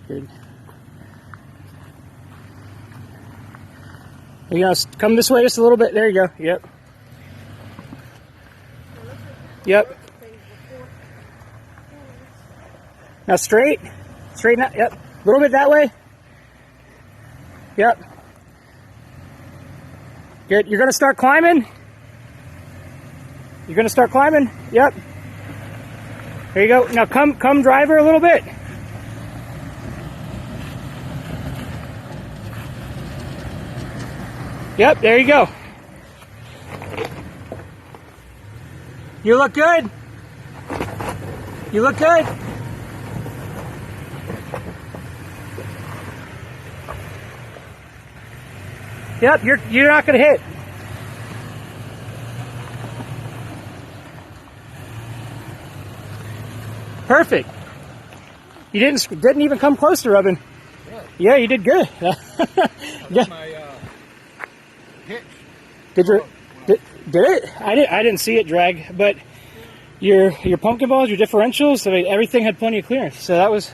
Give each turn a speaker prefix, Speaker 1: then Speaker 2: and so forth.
Speaker 1: Good. You gotta come this way just a little bit. There you go. Yep. Yep. Now straight. Straighten out. Yep. A little bit that way. Yep. Good. You're gonna start climbing. You're gonna start climbing. Yep. There you go. Now come driver a little bit. Yep, there you go. You look good. You look good. Yep, you're not gonna hit. Perfect. You didn't even come close to rubbing. Really? Yeah, you did good. Yeah.
Speaker 2: My hitch.
Speaker 1: Did it? I didn't see it drag, but your pumpkin balls, your differentials, I mean, everything had plenty of clearance. So that was